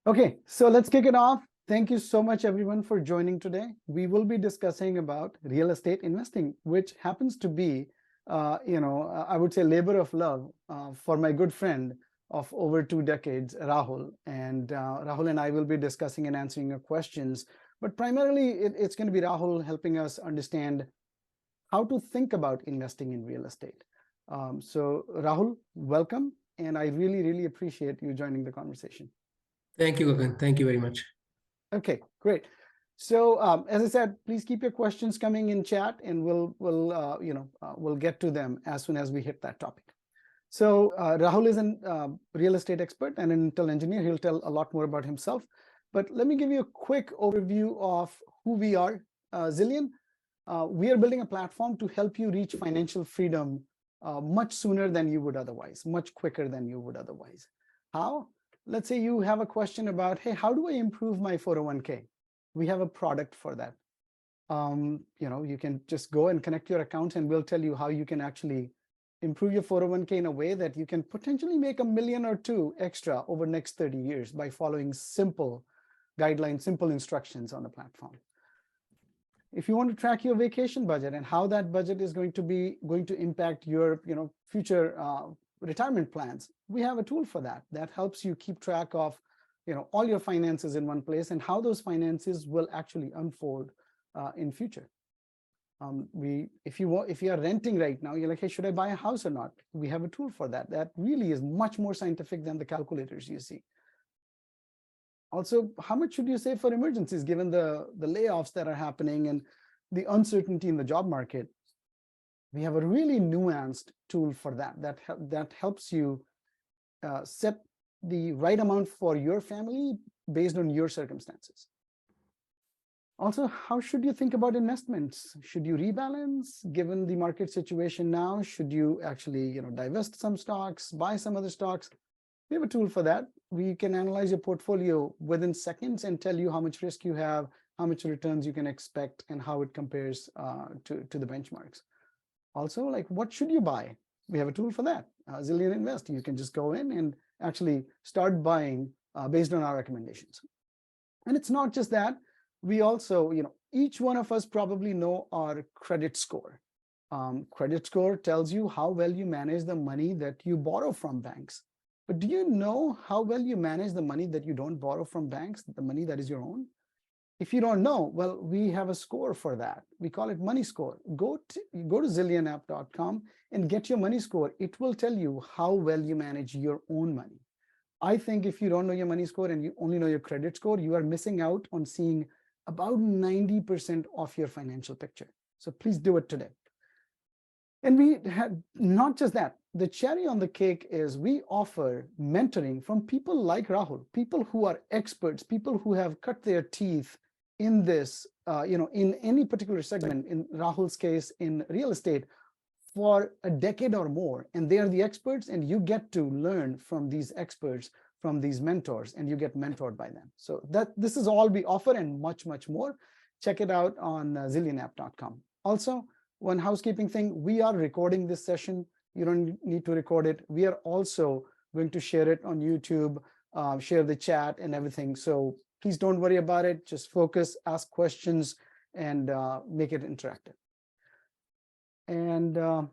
Okay, so let's kick it off. Thank you so much, everyone, for joining today. We will be discussing about real estate investing, which happens to be, I would say labor of love for my good friend of over 2 decades, Rahul. And Rahul and I will be discussing and answering your questions. But primarily, it's going to be Rahul helping us understand how to think about investing in real estate. So Rahul, welcome. And I really, really appreciate you joining the conversation. Thank you, Gagan. Thank you very much. Okay, great. So as I said, please keep your questions coming in chat, and we'll get to them as soon as we hit that topic. So Rahul is a real estate expert and an Intel engineer. He'll tell a lot more about himself. But let me give you a quick overview of who we are. Zillion, we are building a platform to help you reach financial freedom much sooner than you would otherwise, much quicker than you would otherwise. How? Let's say you have a question about, hey, how do I improve my 401k? We have a product for that. You can just go and connect your account, and we'll tell you how you can actually improve your 401k in a way that you can potentially make $1 million or $2 million extra over the next 30 years by following simple guidelines, simple instructions on the platform. If you want to track your vacation budget and how that budget is going to impact your future retirement plans, we have a tool for that helps you keep track of all your finances in one place and how those finances will actually unfold in future. If you are renting right now, you're like, hey, should I buy a house or not? We have a tool for that really is much more scientific than the calculators you see. Also, how much should you save for emergencies given the layoffs that are happening and the uncertainty in the job market? We have a really nuanced tool for that helps you set the right amount for your family based on your circumstances. Also, how should you think about investments? Should you rebalance given the market situation now? Should you actually divest some stocks, buy some other stocks? We have a tool for that. We can analyze your portfolio within seconds and tell you how much risk you have, how much returns you can expect, and how it compares to the benchmarks. Also, like, what should you buy? We have a tool for that. Zillion Invest. You can just go in and actually start buying based on our recommendations. And it's not just that. We also, each one of us probably know our credit score. Credit score tells you how well you manage the money that you borrow from banks. But do you know how well you manage the money that you don't borrow from banks, the money that is your own? If you don't know, well, we have a score for that. We call it Money Score. Go to zillionapp.com and get your money score. It will tell you how well you manage your own money. I think if you don't know your money score and you only know your credit score, you are missing out on seeing about 90% of your financial picture. So please do it today. And we have not just that. The cherry on the cake is we offer mentoring from people like Rahul, people who are experts, people who have cut their teeth in this, in any particular segment, in Rahul's case, in real estate, for a decade or more. And they are the experts, and you get to learn from these experts, from these mentors, and you get mentored by them. So this is all we offer and much, much more. Check it out on zillionapp.com. Also, one housekeeping thing, we are recording this session. You don't need to record it. We are also going to share it on YouTube, share the chat and everything. So please don't worry about it. Just focus, ask questions, and make it interactive. And oh,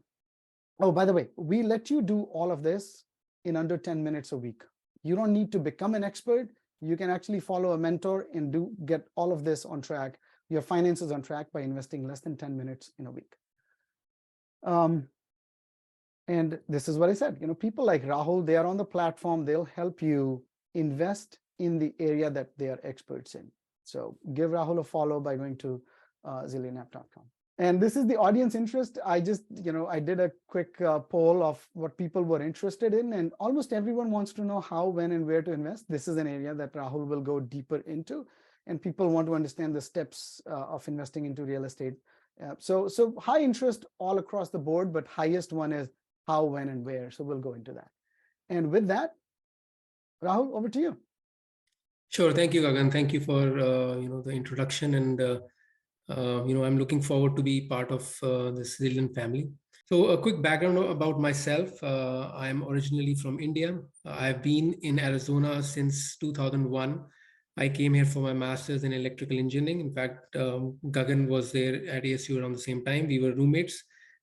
by the way, we let you do all of this in under 10 minutes a week. You don't need to become an expert. You can actually follow a mentor and get all of this on track, your finances on track, by investing less than 10 minutes in a week. And this is what I said, people like Rahul, they are on the platform. They'll help you invest in the area that they are experts in. So give Rahul a follow by going to zillionapp.com. And this is the audience interest. I just, I did a quick poll of what people were interested in, and almost everyone wants to know how, when, and where to invest. This is an area that Rahul will go deeper into, and people want to understand the steps of investing into real estate. So high interest all across the board, but highest one is how, when, and where. So we'll go into that. And with that, Rahul, over to you. Sure. Thank you, Gagan. Thank you for the introduction, and I'm looking forward to be part of this Zillion family. So a quick background about myself. I'm originally from India. I've been in Arizona since 2001. I came here for my master's in electrical engineering. In fact, Gagan was there at ASU around the same time. We were roommates,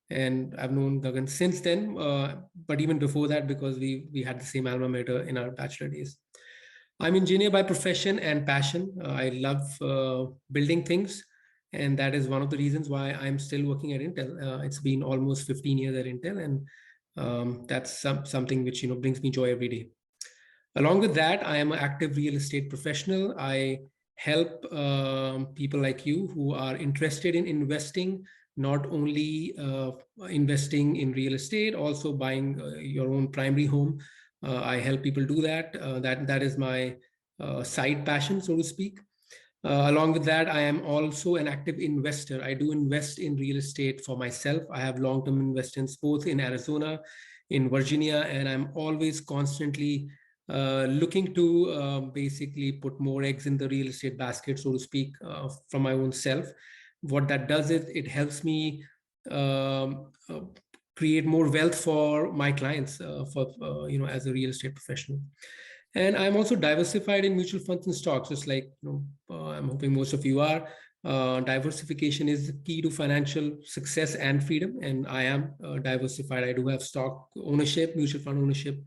and I've known Gagan since then. But even before that, because we had the same alma mater in our bachelor days. I'm engineer by profession and passion. I love building things, and that is one of the reasons why I'm still working at Intel. It's been almost 15 years at Intel, and that's something which brings me joy every day. Along with that, I am an active real estate professional. I help people like you who are interested in investing, not only investing in real estate, also buying your own primary home. I help people do that. That is my side passion, so to speak. Along with that, I am also an active investor. I do invest in real estate for myself. I have long-term investments both in Arizona, in Virginia, and I'm always constantly looking to basically put more eggs in the real estate basket, so to speak, from my own self. What that does is it helps me create more wealth for my clients, as a real estate professional. And I'm also diversified in mutual funds and stocks, just like I'm hoping most of you are. Diversification is the key to financial success and freedom, and I am diversified. I do have stock ownership, mutual fund ownership,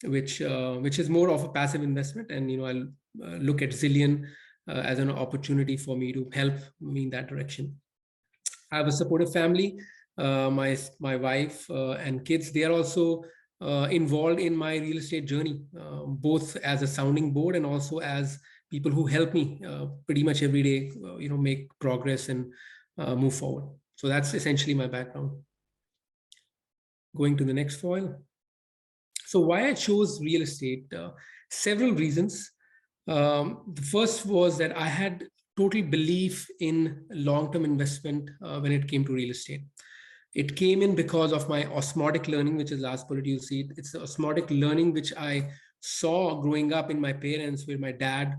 which is more of a passive investment. And I'll look at Zillion as an opportunity for me to help me in that direction. I have a supportive family. My wife and kids, they are also involved in my real estate journey, both as a sounding board and also as people who help me pretty much every day, make progress and move forward. So that's essentially my background. Going to the next foil. So why I chose real estate? Several reasons. The first was that I had total belief in long-term investment when it came to real estate. It came in because of my osmotic learning, which is last bullet you'll see. It's the osmotic learning which I saw growing up in my parents, where my dad,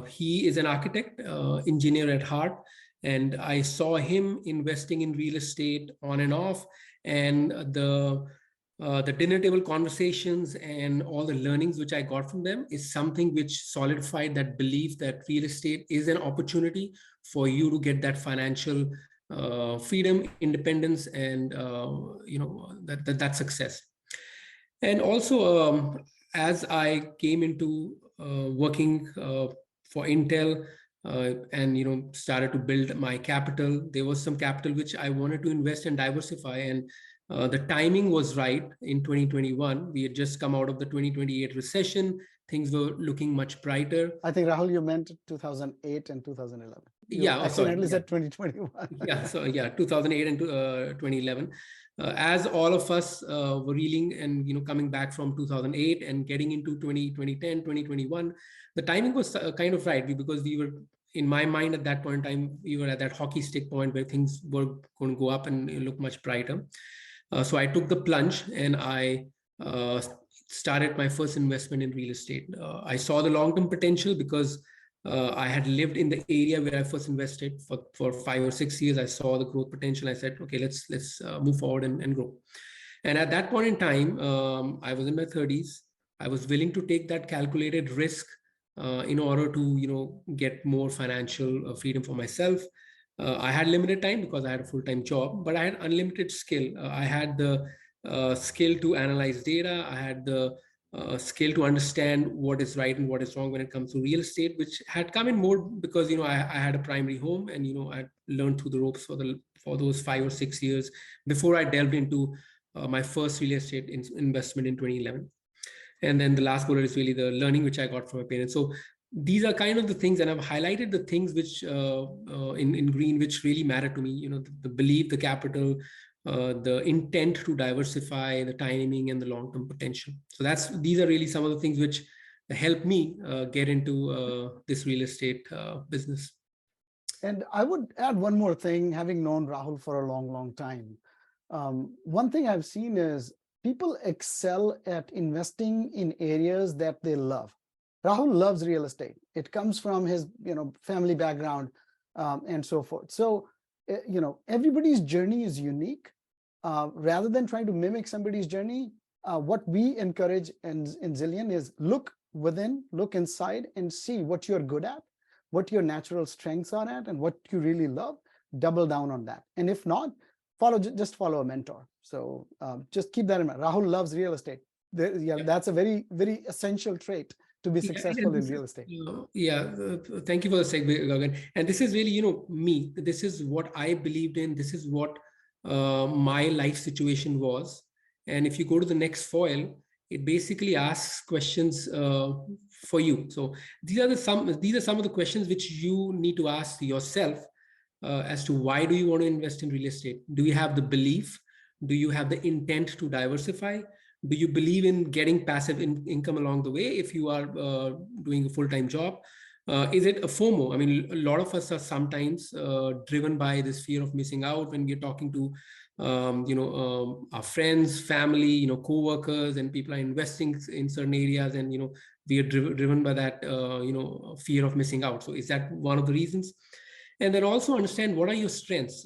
he is an architect, engineer at heart, and I saw him investing in real estate on and off, and the dinner table conversations and all the learnings which I got from them is something which solidified that belief that real estate is an opportunity for you to get that financial freedom, independence, and that success. And also, as I came into working for Intel and started to build my capital, there was some capital which I wanted to invest and diversify, and the timing was right in 2021. We had just come out of the 2028 recession. Things were looking much brighter. I think, Rahul, you meant 2008 and 2011. You Yeah, accidentally said 2021. Yeah, so yeah, 2008 and 2011. As all of us were reeling and coming back from 2008 and getting into 2010, 2021, the timing was kind of right, because we were, in my mind at that point in time, we were at that hockey stick point where things were going to go up and look much brighter. So I took the plunge and I started my first investment in real estate. I saw the long-term potential because I had lived in the area where I first invested for 5 or 6 years. I saw the growth potential. I said, okay, let's move forward and grow. And at that point in time, I was in my 30s. I was willing to take that calculated risk in order to get more financial freedom for myself. I had limited time because I had a full-time job, but I had unlimited skill. I had the skill to analyze data. I had the skill to understand what is right and what is wrong when it comes to real estate, which had come in more because I had a primary home, and I learned through the ropes for those 5 or 6 years before I delved into my first real estate investment in 2011. And then the last bullet is really the learning which I got from my parents. So these are kind of the things, and I've highlighted the things which in green, which really matter to me. The belief, the capital, the intent to diversify, the timing, and the long-term potential. So these are really some of the things which help me get into this real estate business. And I would add one more thing, having known Rahul for a long, long time. One thing I've seen is people excel at investing in areas that they love. Rahul loves real estate. It comes from his family background and so forth. So everybody's journey is unique, rather than trying to mimic somebody's journey, what we encourage in Zillion is look within, look inside, and see what you're good at, what your natural strengths are at, and what you really love. Double down on that. And if not, just follow a mentor. So just keep that in mind. Rahul loves real estate. That's a very, very essential trait to be successful in real estate. Thank you for the segue, Gagan. And this is really, me. This is what I believed in. This is what my life situation was. And if you go to the next foil, it basically asks questions for you. So these are some of the questions which you need to ask yourself as to why do you want to invest in real estate? Do you have the belief? Do you have the intent to diversify? Do you believe in getting passive income along the way if you are doing a full-time job? Is it a FOMO? I mean, a lot of us are sometimes driven by this fear of missing out when we're talking to our friends, family, co-workers, and people are investing in certain areas, and we are driven by that fear of missing out. So is that one of the reasons? And then also understand, what are your strengths?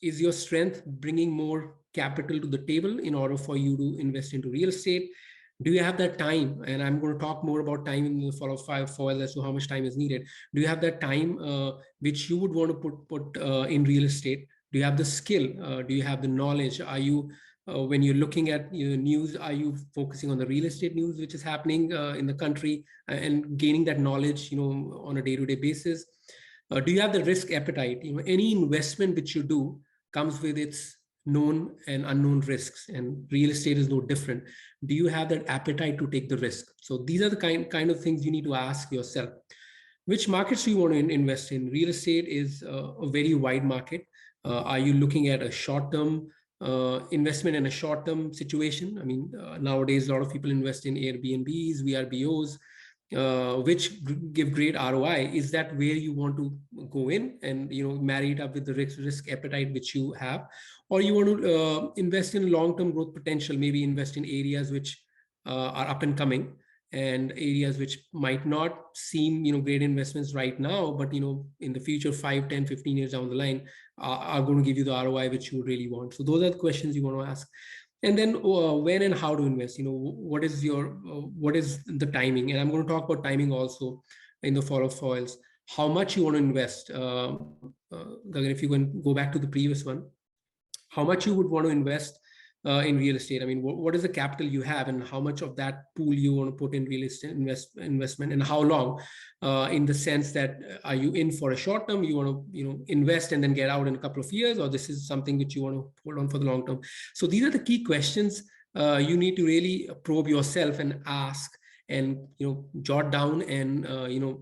Is your strength bringing more capital to the table in order for you to invest into real estate? Do you have that time? And I'm going to talk more about time in the follow five foil as to how much time is needed. Do you have that time which you would want to put in real estate? Do you have the skill? Do you have the knowledge? Are you, when you're looking at news, are you focusing on the real estate news which is happening in the country and gaining that knowledge, on a day-to-day basis? Do you have the risk appetite? Any investment which you do comes with its known and unknown risks, and real estate is no different. Do you have that appetite to take the risk? So these are the kind of things you need to ask yourself. Which markets do you want to invest in? Real estate is a very wide market. Are you looking at a short-term investment in a short-term situation? I mean, nowadays, a lot of people invest in Airbnbs, VRBOs, which give great ROI. Is that where you want to go in and marry it up with the risk appetite which you have? Or you want to invest in long-term growth potential, maybe invest in areas which are up and coming, and areas which might not seem great investments right now, but in the future, 5, 10, 15 years down the line, are going to give you the ROI which you really want. So those are the questions you want to ask. And then when and how to invest, what is the timing? And I'm going to talk about timing also in the follow foils. How much you want to invest. Gagan, if you can go back to the previous one, how much you would want to invest in real estate. I mean, what is the capital you have, and how much of that pool you want to put in real estate investment, and how long? In the sense that, are you in for a short term, you want to invest and then get out in a couple of years, or this is something which you want to hold on for the long term? So these are the key questions you need to really probe yourself and ask, and jot down and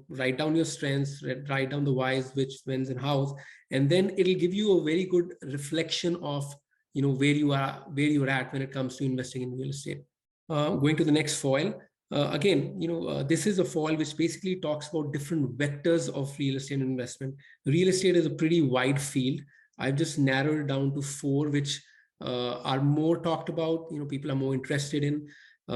write down your strengths, write down the whys, which, whens, and hows, and then it'll give you a very good reflection of where you're at when it comes to investing in real estate. Going to the next foil. Again, this is a foil which basically talks about different vectors of real estate investment. Real estate is a pretty wide field. I've just narrowed it down to 4, which are more talked about, people are more interested in.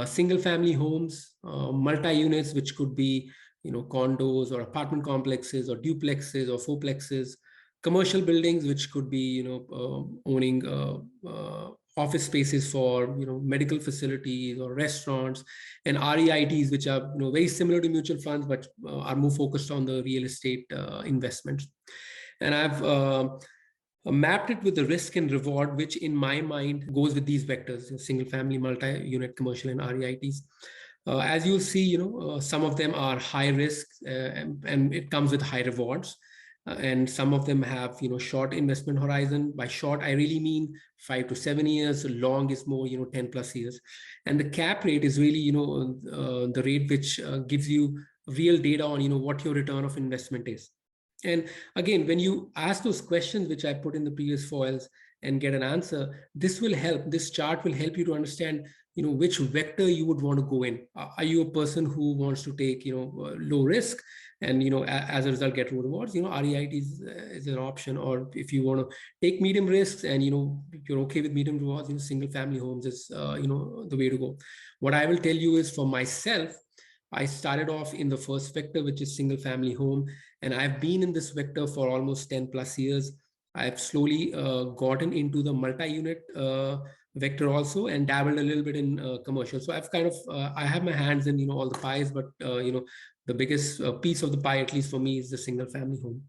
Single family homes, multi-units, which could be, condos or apartment complexes or duplexes or fourplexes. Commercial buildings, which could be, owning office spaces for, medical facilities or restaurants, and REITs, which are, very similar to mutual funds, but are more focused on the real estate investments. And I've mapped it with the risk and reward, which in my mind goes with these vectors: single family, multi-unit, commercial, and REITs. As you'll see, some of them are high risk and it comes with high rewards. And some of them have, short investment horizon. By short, I really mean 5 to 7 years. Long is more, 10 plus years. And the cap rate is really, the rate which gives you real data on, what your return of investment is. And again, when you ask those questions, which I put in the previous foils, and get an answer, this chart will help you to understand, which vector you would want to go in. Are you a person who wants to take, low risk, and as a result get low rewards? REIT is an option. Or if you want to take medium risks and you're okay with medium rewards, single family homes is the way to go. What I will tell you is, for myself, I started off in the first vector, which is single family home, and I've been in this vector for almost 10 plus years. I've slowly gotten into the multi-unit vector also, and dabbled a little bit in commercial. So I've kind of I have my hands in all the pies, but the biggest piece of the pie, at least for me, is the single family home.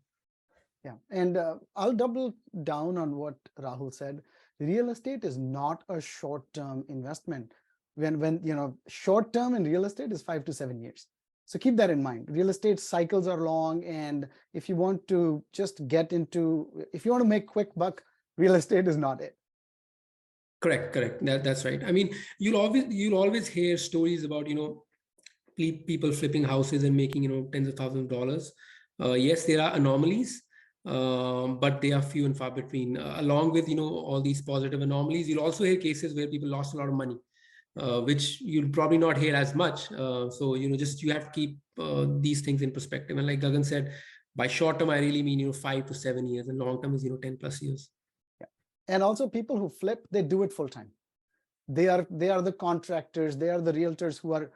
Yeah, and I'll double down on what Rahul said. Real estate is not a short-term investment. When short-term in real estate is 5 to 7 years. So keep that in mind. Real estate cycles are long, and if you want to just if you want to make quick buck, real estate is not it. Correct. That's right. I mean, you'll always hear stories about people flipping houses and making tens of thousands of dollars. Yes, there are anomalies, but they are few and far between. Along with all these positive anomalies, you'll also hear cases where people lost a lot of money, which you'll probably not hear as much. So just you have to keep these things in perspective. And like Gagan said, by short term, I really mean 5 to 7 years, and long term is 10 plus years. Yeah, and also people who flip, they do it full time. They are the contractors, they are the realtors who are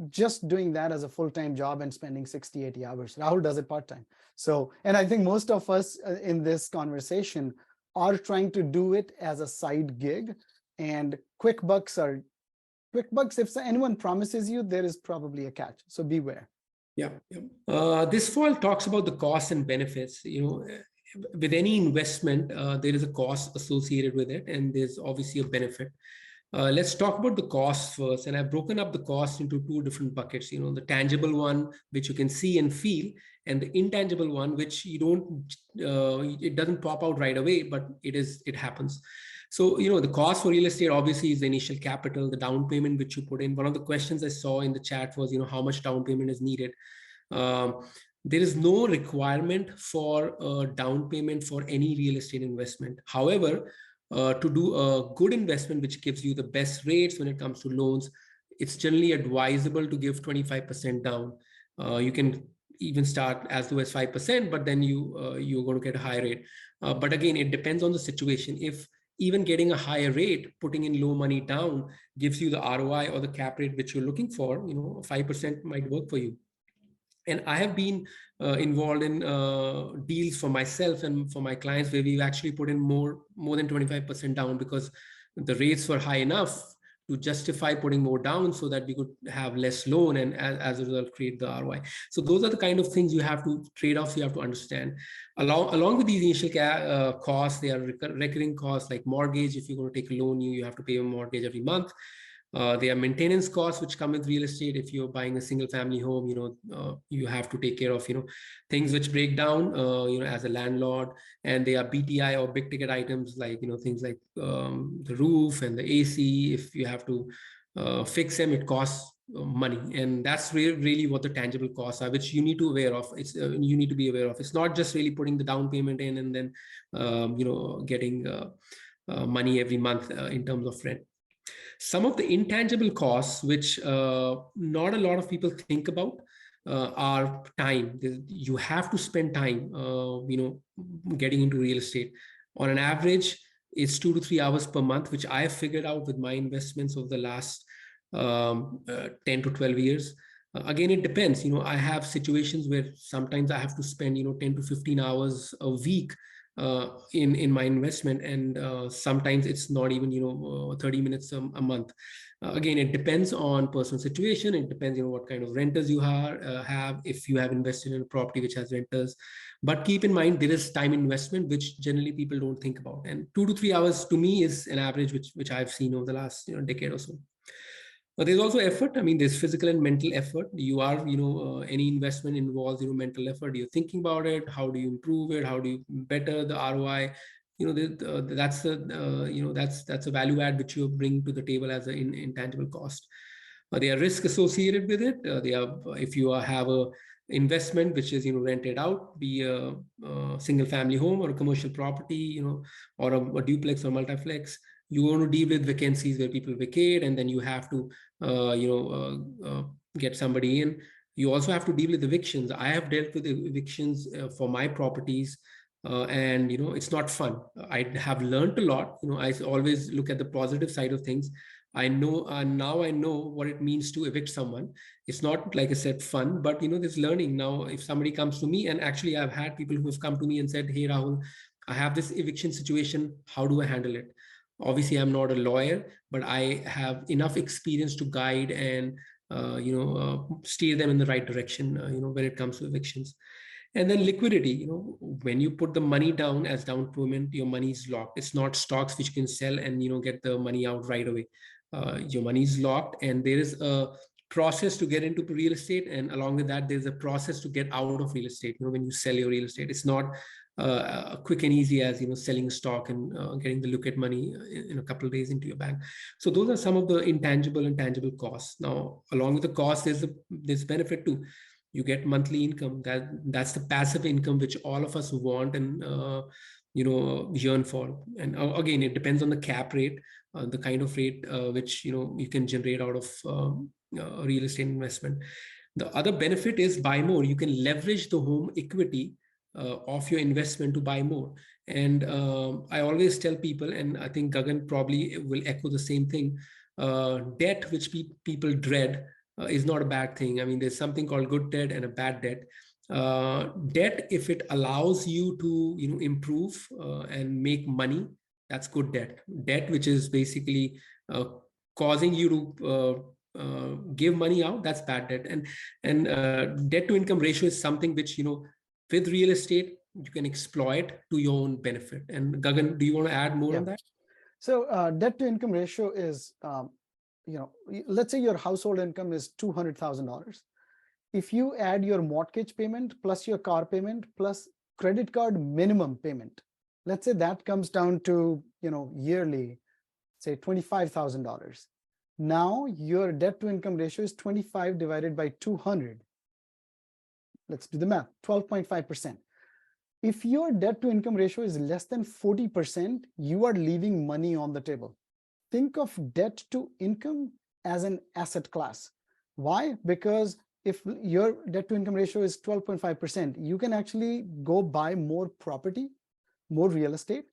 just doing that as a full-time job and spending 60, 80 hours. Rahul does it part-time. So, and I think most of us in this conversation are trying to do it as a side gig, and quick bucks. If anyone promises you, there is probably a catch. So beware. Yeah. This fall talks about the costs and benefits. With any investment, there is a cost associated with it, and there's obviously a benefit. Let's talk about the costs first. And I've broken up the cost into two different buckets, the tangible one, which you can see and feel, and the intangible one, which you don't, it doesn't pop out right away, but it happens. So, the cost for real estate obviously is the initial capital, the down payment which you put in. One of the questions I saw in the chat was, how much down payment is needed. There is no requirement for a down payment for any real estate investment. However, to do a good investment, which gives you the best rates when it comes to loans, it's generally advisable to give 25% down. You can even start as low as 5%, but then you're going to get a higher rate. But again, it depends on the situation. If even getting a higher rate, putting in low money down gives you the ROI or the cap rate which you're looking for, 5% might work for you. And I have been involved in deals for myself and for my clients where we've actually put in more than 25% down, because the rates were high enough to justify putting more down so that we could have less loan, and as a result create the ROI. So those are the kind of things you have to trade-offs you have to understand. Along with these initial costs, there are recurring costs like mortgage. If you're going to take a loan, you have to pay a mortgage every month. There are maintenance costs which come with real estate. If you're buying a single family home, you have to take care of, things which break down, as a landlord. And there are BTI or big ticket items like, things like the roof and the AC. If you have to fix them, it costs money. And that's really what the tangible costs are, which you need to aware of. You need to be aware of. It's not just really putting the down payment in and then, getting money every month in terms of rent. Some of the intangible costs, which not a lot of people think about, are time. You have to spend time, getting into real estate. On an average, it's 2 to 3 hours per month, which I have figured out with my investments over the last 10 to 12 years. Again, it depends. I have situations where sometimes I have to spend, 10 to 15 hours a week in my investment, and sometimes it's not even 30 minutes a month. Again, it depends on personal situation. It depends what kind of renters you have, if you have invested in a property which has renters. But keep in mind, there is time investment which generally people don't think about, and 2 to 3 hours to me is an average which I've seen over the last decade or so. But there's also effort. I mean, there's physical and mental effort. You are, any investment involves, mental effort. You're thinking about it. How do you improve it? How do you better the ROI? That's a value add which you bring to the table as an intangible cost. There are risks associated with it. If you have a investment which is rented out, be a single family home or a commercial property, or a duplex or multiplex, you want to deal with vacancies where people vacate, and then you have to get somebody in. You also have to deal with evictions. I have dealt with evictions for my properties, and it's not fun. I have learned a lot. I always look at the positive side of things. I know now I know what it means to evict someone. It's not, like I said, fun, but there's learning. Now if somebody comes to me, and actually I've had people who have come to me and said, hey Rahul, I have this eviction situation. How do I handle it? Obviously, I'm not a lawyer, but I have enough experience to guide and steer them in the right direction. When it comes to evictions. And then liquidity, when you put the money down as down payment, your money is locked. It's not stocks which you can sell and get the money out right away. Your money is locked, and there is a process to get into real estate, and along with that, there's a process to get out of real estate. When you sell your real estate, it's not quick and easy as selling a stock and getting the look at money in a couple of days into your bank. So those are some of the intangible and tangible costs. Now, along with the cost, there's benefit too. You get monthly income. That's the passive income which all of us want and yearn for. And again, it depends on the cap rate, the kind of rate which you can generate out of a real estate investment. The other benefit is buy more. You can leverage the home equity of your investment to buy more. And I always tell people, and I think Gagan probably will echo the same thing, debt which people dread is not a bad thing. I mean, there's something called good debt and a bad debt. Debt, if it allows you to improve and make money, that's good debt. Debt which is basically causing you to give money out, that's bad debt. And debt to income ratio is something which with real estate you can exploit to your own benefit. And Gagan, do you want to add more on that? So debt to income ratio is let's say your household income is $200,000. If you add your mortgage payment plus your car payment plus credit card minimum payment, let's say that comes down to yearly, say $25,000. Now your debt to income ratio is 25 divided by 200. Let's do the math, 12.5%. If your debt to income ratio is less than 40%, you are leaving money on the table. Think of debt to income as an asset class. Why? Because if your debt to income ratio is 12.5%, you can actually go buy more property, more real estate.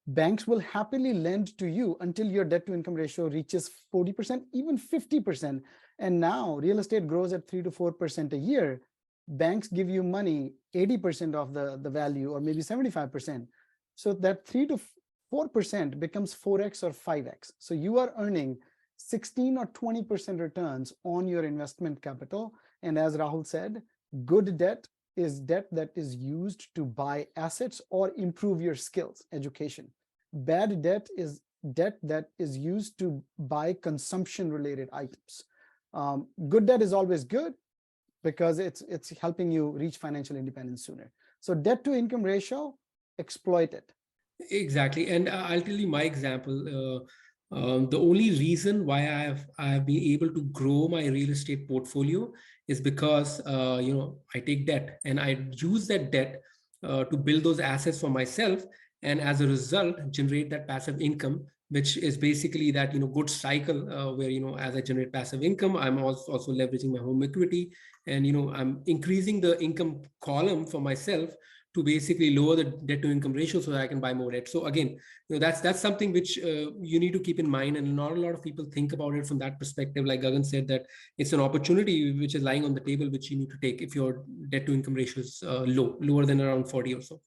Banks will happily lend to you until your debt to income ratio reaches 40%, even 50%. And now real estate grows at 3 to 4% a year. Banks give you money 80% of the value, or maybe 75%. So that 3 to 4% becomes 4x or 5x. So you are earning 16 or 20% returns on your investment capital. And as Rahul said, good debt is debt that is used to buy assets or improve your skills, education. Bad debt is debt that is used to buy consumption-related items. Good debt is always good because it's helping you reach financial independence sooner. So debt to income ratio, exploit it. Exactly. And I'll tell you my example. The only reason why I have been able to grow my real estate portfolio is because I take debt and I use that debt to build those assets for myself, and as a result generate that passive income, which is basically that good cycle where as I generate passive income, I'm also leveraging my home equity, and I'm increasing the income column for myself to basically lower the debt to income ratio so that I can buy more debt. So again, that's something which you need to keep in mind, and not a lot of people think about it from that perspective. Like Gagan said, that it's an opportunity which is lying on the table, which you need to take if your debt to income ratio is lower than around 40 or so.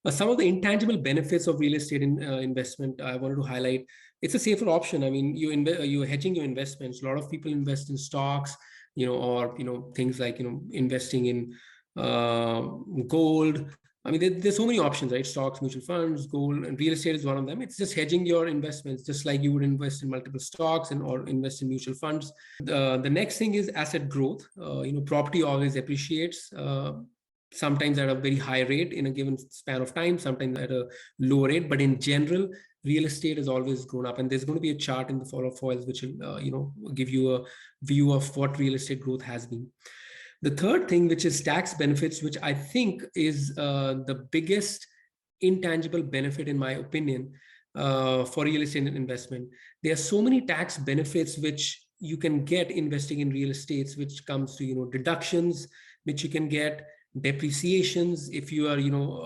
Some of the intangible benefits of real estate investment I wanted to highlight. It's a safer option. I mean, you're hedging your investments. A lot of people invest in stocks, or things like investing in gold. I mean, there's so many options, right? Stocks, mutual funds, gold, and real estate is one of them. It's just hedging your investments, just like you would invest in multiple stocks or invest in mutual funds. The next thing is asset growth. Property always appreciates. Sometimes at a very high rate in a given span of time, sometimes at a low rate. But in general, real estate has always grown up. And there's going to be a chart in the foils which will give you a view of what real estate growth has been. The third thing, which is tax benefits, which I think is the biggest intangible benefit, in my opinion, for real estate investment. There are so many tax benefits which you can get investing in real estates, which comes to deductions which you can get, depreciations. If you are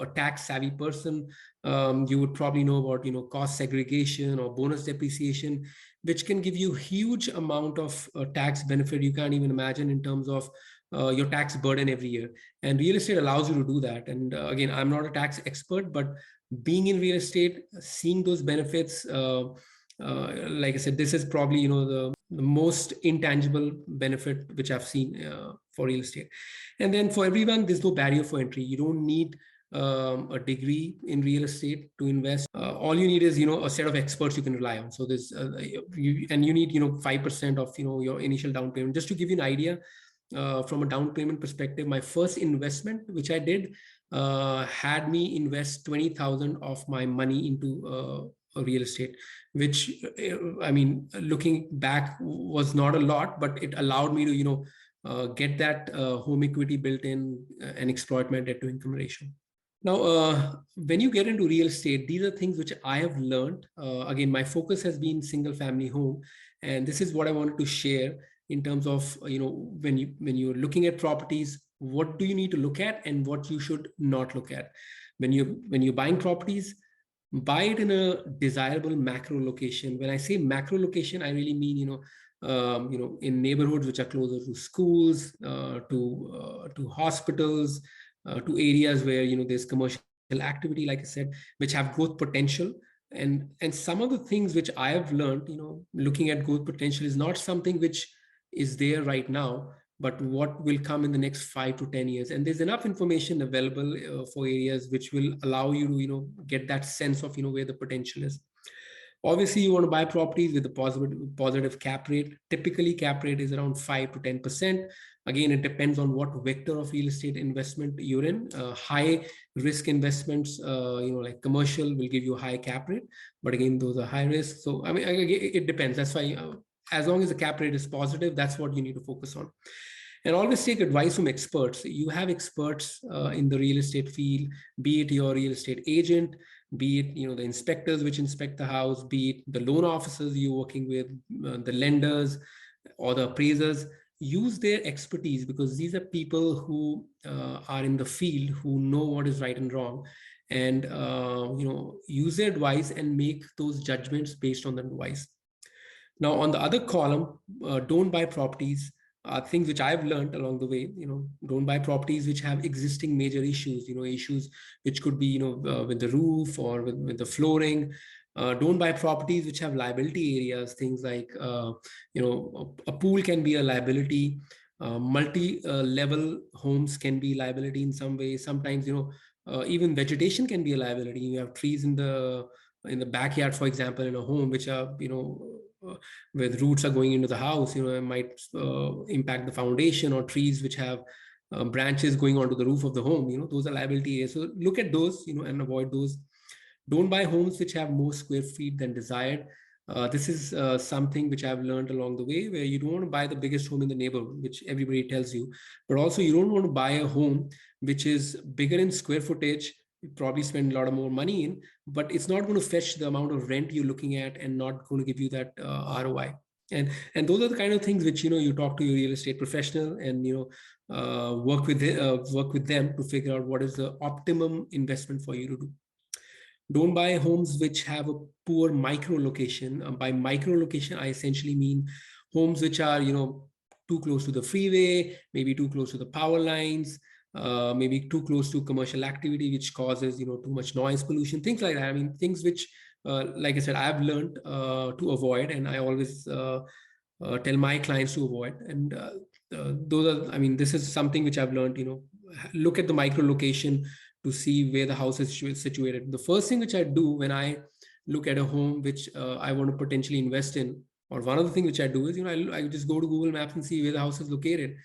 a tax savvy person, you would probably know about cost segregation or bonus depreciation, which can give you huge amount of tax benefit you can't even imagine, in terms of your tax burden every year. And real estate allows you to do that. And again, I'm not a tax expert, but being in real estate, seeing those benefits, like I said, this is probably the most intangible benefit which I've seen for real estate. And then for everyone, there's no barrier for entry. You don't need a degree in real estate to invest. All you need is a set of experts you can rely on. So there's you need 5% of your initial down payment. Just to give you an idea, from a down payment perspective, my first investment which I did had me invest 20,000 of my money into real estate, which I mean, looking back, was not a lot, but it allowed me to get that home equity built in and exploit my debt to income ratio. Now, when you get into real estate, these are things which I have learned. Again, my focus has been single family home, and this is what I wanted to share in terms of when you're looking at properties, what do you need to look at and what you should not look at. When you're buying properties, buy it in a desirable macro location. When I say macro location, I really mean in neighborhoods which are closer to schools, to hospitals, to areas where there's commercial activity, like I said, which have growth potential. And some of the things which I have learned, looking at growth potential, is not something which is there right now, but what will come in the next 5 to 10 years. And there's enough information available for areas which will allow you to get that sense of where the potential is. Obviously, you want to buy properties with a positive cap rate. Typically, cap rate is around 5 to 10%. Again, it depends on what vector of real estate investment you're in. High risk investments, like commercial, will give you a high cap rate. But again, those are high risk. So, I mean, it depends. That's why, as long as the cap rate is positive, that's what you need to focus on. And always take advice from experts. You have experts in the real estate field, be it your real estate agent, be it the inspectors which inspect the house, be it the loan officers you're working with, the lenders or the appraisers. Use their expertise, because these are people who are in the field, who know what is right and wrong, and use their advice and make those judgments based on the advice. Now, on the other column, don't buy properties. Things which I've learned along the way, don't buy properties which have existing major issues, issues which could be, with the roof or with the flooring. Don't buy properties which have liability areas, things like, a pool can be a liability. Multi-level homes can be liability in some way. Sometimes, even vegetation can be a liability. You have trees in the backyard, for example, in a home, which are, where the roots are going into the house, it might impact the foundation, or trees which have branches going onto the roof of the home, those are liability areas. So look at those, and avoid those. Don't buy homes which have more square feet than desired. This is something which I've learned along the way, where you don't want to buy the biggest home in the neighborhood, which everybody tells you, but also you don't want to buy a home which is bigger in square footage. You probably spend a lot of more money in, but it's not going to fetch the amount of rent you're looking at, and not going to give you that ROI. And those are the kind of things which you talk to your real estate professional, and work with them to figure out what is the optimum investment for you to do. Don't buy homes which have a poor micro location. By micro location, I essentially mean homes which are too close to the freeway, maybe too close to the power lines, maybe too close to commercial activity, which causes too much noise pollution, things like that. I mean, things which, like I said, I've learned to avoid, and I always tell my clients to avoid. And those are, I mean, this is something which I've learned. Look at the micro location to see where the house is situated. The first thing which I do when I look at a home which I want to potentially invest in, or one of the things which I do is, I just go to Google Maps and see where the house is located.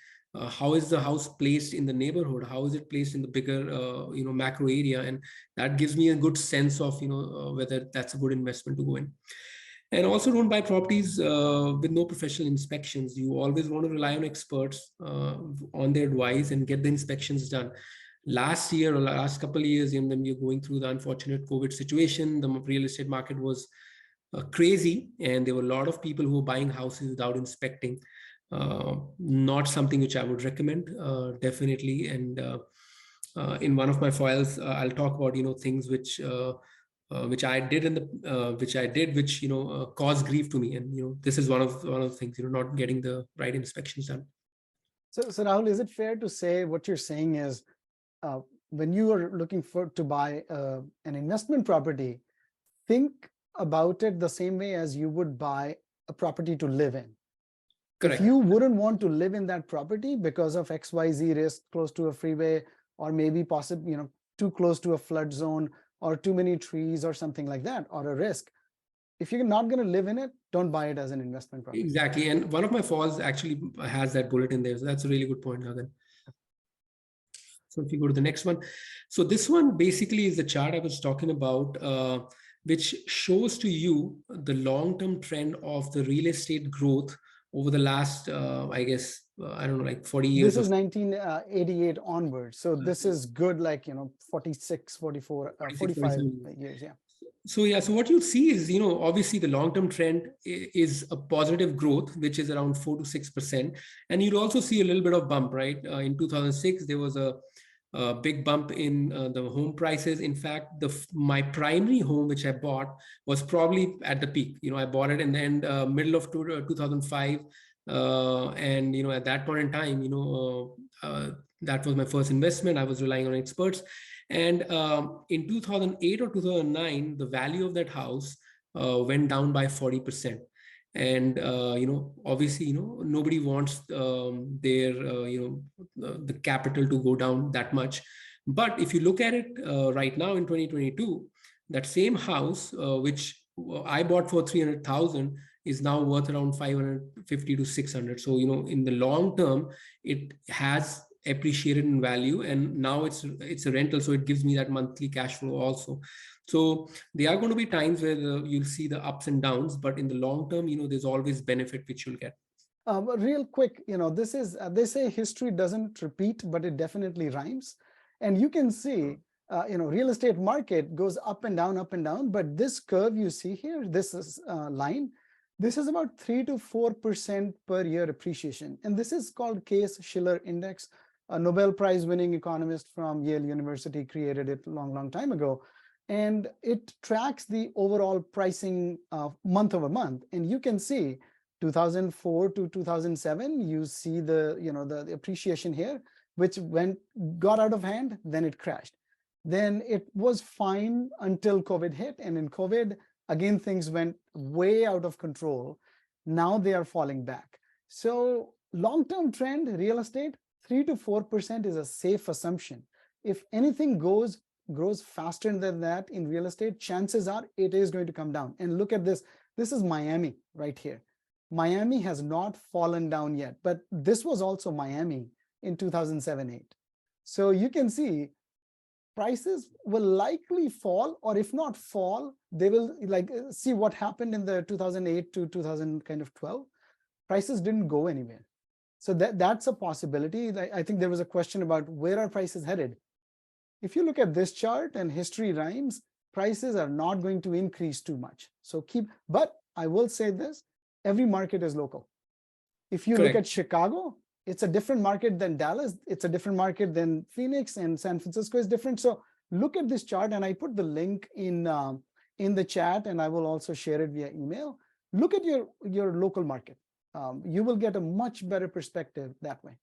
How is the house placed in the neighborhood? How is it placed in the bigger, macro area? And that gives me a good sense of, whether that's a good investment to go in. And also, don't buy properties with no professional inspections. You always want to rely on experts on their advice and get the inspections done. Last year or last couple of years, when we were going through the unfortunate COVID situation, the real estate market was crazy, and there were a lot of people who were buying houses without inspecting. Not something which I would recommend, definitely. And in one of my files, I'll talk about things which I did which caused grief to me, and this is one of the things, not getting the right inspections done. So Rahul, is it fair to say what you're saying is uh, when you are looking to buy an investment property, think about it the same way as you would buy a property to live in. If Correct. you wouldn't want to live in that property because of XYZ risk, close to a freeway, or maybe possibly, too close to a flood zone, or too many trees or something like that, or a risk, if you're not going to live in it, don't buy it as an investment property. Exactly. And one of my falls actually has that bullet in there. So that's a really good point, Gagan. So if you go to the next one. So this one basically is the chart I was talking about, which shows to you the long-term trend of the real estate growth over the last, I guess, I don't know, like 40 years. This is 1988 onwards. So this is good, like, 46, 44, 45 years. Yeah. So yeah, so what you see is, obviously the long-term trend is a positive growth, which is around 4 to 6%. And you'd also see a little bit of bump, right? In 2006, there was a big bump in the home prices. In fact, my primary home, which I bought, was probably at the peak. I bought it in the end, middle of 2005. And, at that point in time, that was my first investment. I was relying on experts. And in 2008 or 2009, the value of that house went down by 40%. And obviously, nobody wants their the capital to go down that much. But if you look at it right now in 2022, that same house which I bought for 300,000 is now worth around 550 to 600. So in the long term, it has appreciated in value, and now it's a rental, so it gives me that monthly cash flow also. So there are going to be times where you'll see the ups and downs, but in the long term, there's always benefit which you'll get. Real quick, this is they say history doesn't repeat, but it definitely rhymes. And you can see real estate market goes up and down, but this curve you see here, this is line, this is about 3 to 4% per year appreciation, and this is called Case-Shiller index. A Nobel Prize winning economist from Yale University created it a long time ago, and it tracks the overall pricing month over month. And you can see 2004 to 2007, you see the appreciation here, which got out of hand, then it crashed. Then it was fine until COVID hit, and in COVID, again, things went way out of control. Now they are falling back. So long-term trend, real estate, 3 to 4% is a safe assumption. If anything grows faster than that in real estate, chances are it is going to come down. And look at this. This is Miami right here. Miami has not fallen down yet, but this was also Miami in 2007-8. So you can see prices will likely fall, or if not fall, they will see what happened in the 2008 to 2012. Prices didn't go anywhere. So that's a possibility. I think there was a question about where are prices headed. If you look at this chart and history rhymes, prices are not going to increase too much. So but I will say this, every market is local. If you look at Chicago, it's a different market than Dallas. It's a different market than Phoenix, and San Francisco is different. So look at this chart, and I put the link in the chat, and I will also share it via email. Look at your local market. You will get a much better perspective that way.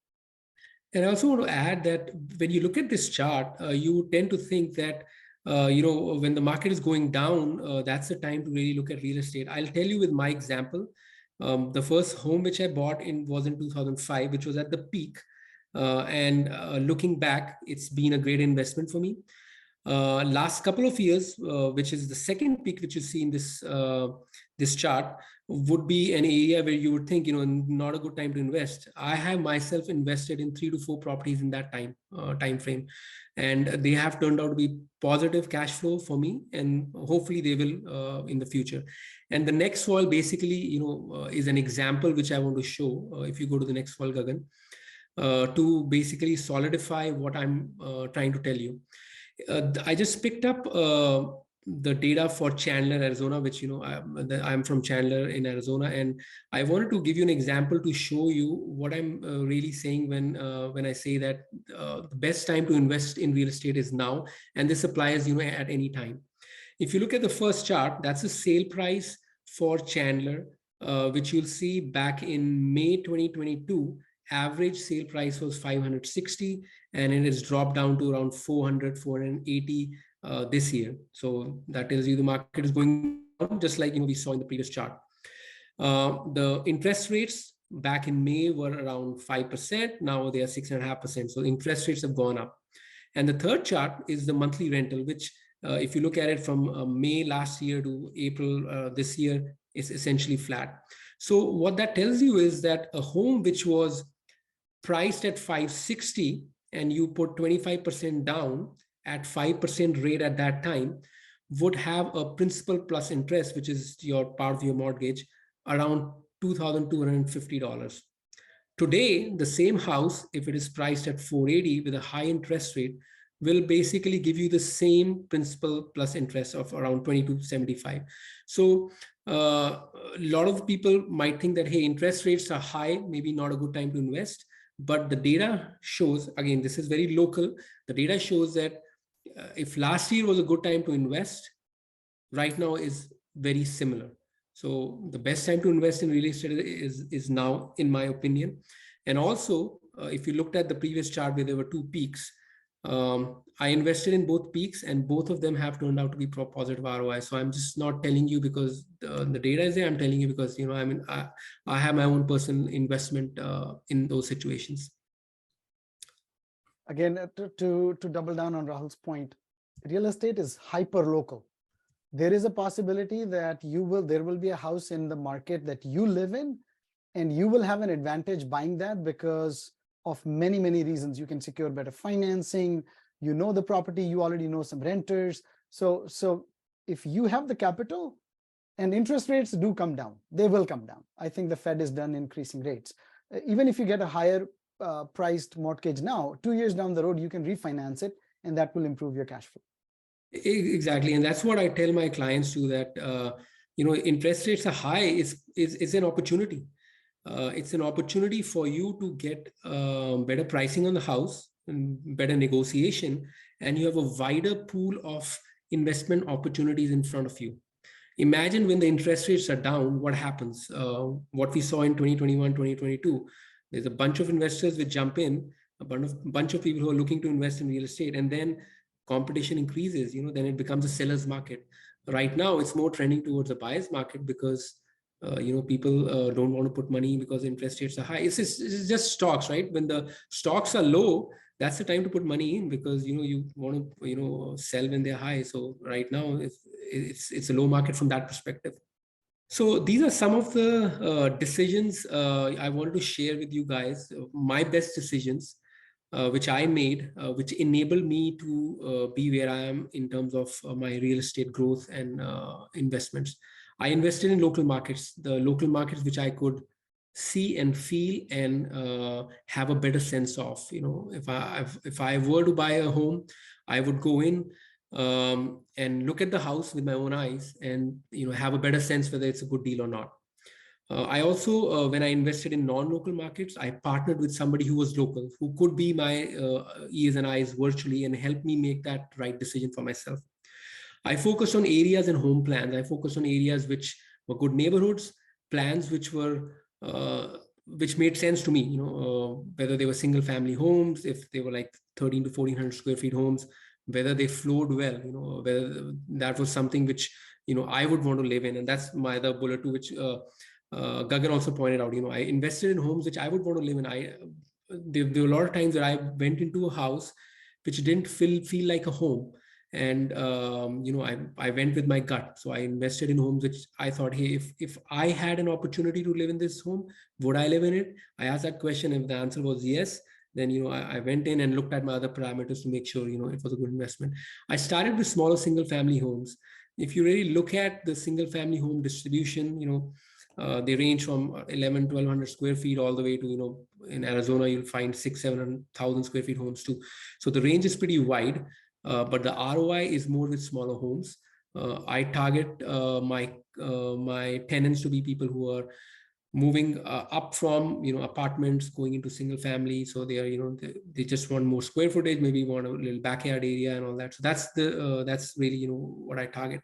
And I also want to add that when you look at this chart, you tend to think that, when the market is going down, that's the time to really look at real estate. I'll tell you with my example. The first home which I bought was in 2005, which was at the peak. And looking back, it's been a great investment for me. Last couple of years, which is the second peak which you see in this chart, would be an area where you would think, not a good time to invest. I have myself invested in 3 to 4 properties in that time frame, and they have turned out to be positive cash flow for me, and hopefully they will in the future. And the next wall basically, is an example which I want to show. If you go to the next wall, Gagan, to basically solidify what I'm trying to tell you. I just picked up the data for Chandler, Arizona, which I'm from Chandler in Arizona, and I wanted to give you an example to show you what I'm really saying when I say that the best time to invest in real estate is now, and this applies at any time. If you look at the first chart, that's the sale price for Chandler, which you'll see back in May 2022 average sale price was 560, and it has dropped down to around 400, 480 this year. So that tells you the market is going down, just like we saw in the previous chart. The interest rates back in May were around 5%. Now they are 6.5%. So interest rates have gone up. And the third chart is the monthly rental, which if you look at it from May last year to April this year, is essentially flat. So what that tells you is that a home which was priced at 560 and you put 25% down at 5% rate at that time would have a principal plus interest, which is your part of your mortgage, around $2,250. Today, the same house, if it is priced at 480 with a high interest rate, will basically give you the same principal plus interest of around 2275. So a lot of people might think that, hey, interest rates are high, maybe not a good time to invest. But the data shows, again, this is very local. The data shows that if last year was a good time to invest, right now is very similar. So the best time to invest in real estate is now, in my opinion. And also, if you looked at the previous chart where there were two peaks, I invested in both peaks and both of them have turned out to be positive ROI. So I'm just not telling you because the data is there. I'm telling you because, I have my own personal investment in those situations. Again, to double down on Rahul's point, real estate is hyper local. There is a possibility that there will be a house in the market that you live in, and you will have an advantage buying that because of many, many reasons. You can secure better financing, you know the property, you already know some renters. So if you have the capital, and interest rates do come down, they will come down. I think the Fed is done increasing rates. Even if you get a higher priced mortgage now, 2 years down the road, you can refinance it, and that will improve your cash flow. Exactly. And that's what I tell my clients too, that, interest rates are high is an opportunity. It's an opportunity for you to get better pricing on the house and better negotiation, and you have a wider pool of investment opportunities in front of you. Imagine when the interest rates are down, what happens? What we saw in 2021, 2022, there's a bunch of investors which jump in, a bunch of people who are looking to invest in real estate, and then competition increases, then it becomes a seller's market. Right now, it's more trending towards a buyer's market because people don't want to put money because interest rates are high. It's just stocks, right? When the stocks are low, that's the time to put money in because you want to sell when they're high. So right now, it's a low market from that perspective. So these are some of the decisions I wanted to share with you guys. My best decisions, which I made, which enabled me to be where I am in terms of my real estate growth and investments. I invested in local markets, the local markets which I could see and feel and have a better sense of. If I were to buy a home, I would go in and look at the house with my own eyes and have a better sense whether it's a good deal or not. I also, when I invested in non-local markets, I partnered with somebody who was local, who could be my ears and eyes virtually and help me make that right decision for myself. I focused on areas and home plans. I focused on areas which were good neighborhoods, plans which which made sense to me, whether they were single family homes, if they were like 13 to 1400 square feet homes, whether they flowed well, whether that was something which, I would want to live in. And that's my other bullet too, which Gagan also pointed out, I invested in homes which I would want to live in. There were a lot of times that I went into a house which didn't feel like a home. And, I went with my gut. So I invested in homes which I thought, hey, if I had an opportunity to live in this home, would I live in it? I asked that question. If the answer was yes, then, I went in and looked at my other parameters to make sure, it was a good investment. I started with smaller single family homes. If you really look at the single family home distribution, they range from 1,100 square feet all the way to, in Arizona, you'll find 600,000-700,000 square feet homes too. So the range is pretty wide, but the ROI is more with smaller homes. I target my tenants to be people who are moving up from apartments going into single family. So they are they just want more square footage, maybe want a little backyard area and all that. So that's really what I target.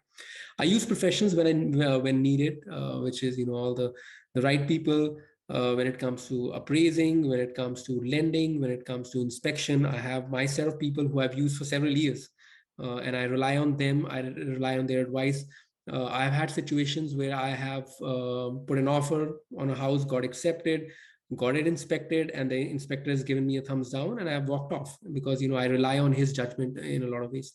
I use professionals when needed, which is all the right people when it comes to appraising, when it comes to lending, when it comes to inspection. I have my set of people who I've used for several years, and I rely on them. I rely on their advice. I've had situations where I have put an offer on a house, got accepted, got it inspected, and the inspector has given me a thumbs down, and I've walked off because I rely on his judgment in a lot of ways.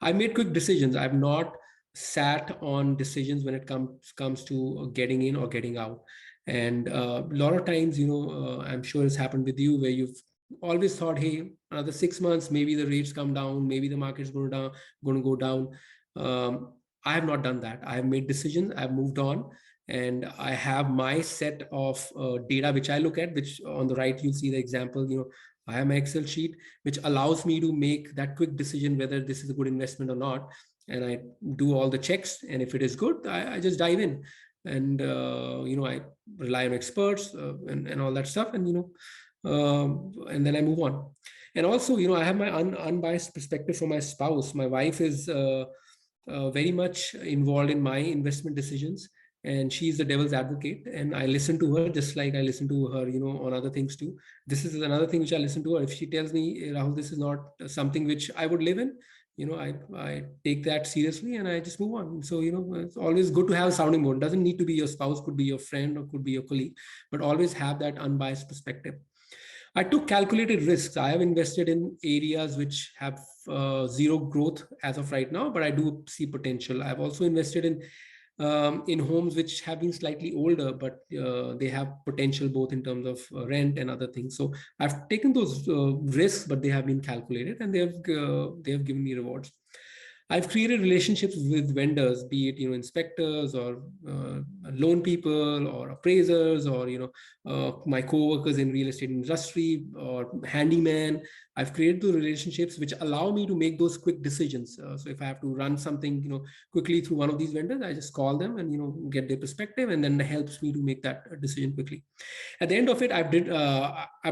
I made quick decisions. I've not sat on decisions when it comes to getting in or getting out. And a lot of times, I'm sure it's happened with you where you've always thought, hey, another 6 months, maybe the rates come down, maybe the market's going to go down. I have not done that. I have made decisions. I've moved on, and I have my set of data which I look at. Which on the right you'll see the example. I have my Excel sheet which allows me to make that quick decision whether this is a good investment or not. And I do all the checks, and if it is good, I just dive in. And I rely on experts and all that stuff, and then I move on. And also, I have my unbiased perspective from my spouse. My wife is very much involved in my investment decisions, and she's the devil's advocate, and I listen to her just like I listen to her on other things too. This is another thing which I listen to her. If she tells me, Rahul, this is not something which I would live in, I take that seriously, and I just move on. So it's always good to have a sounding board. It doesn't need to be your spouse, could be your friend, or could be your colleague, but always have that unbiased perspective. I took calculated risks. I have invested in areas which have zero growth as of right now, but I do see potential. I've also invested in homes which have been slightly older, but they have potential both in terms of rent and other things. So I've taken those risks, but they have been calculated, and they have given me rewards. I've created relationships with vendors, be it inspectors or loan people or appraisers, or my co-workers in real estate industry or handyman. I've created those relationships which allow me to make those quick decisions. So if I have to run something quickly through one of these vendors, I just call them and get their perspective, and then it helps me to make that decision quickly. At the end of it, I've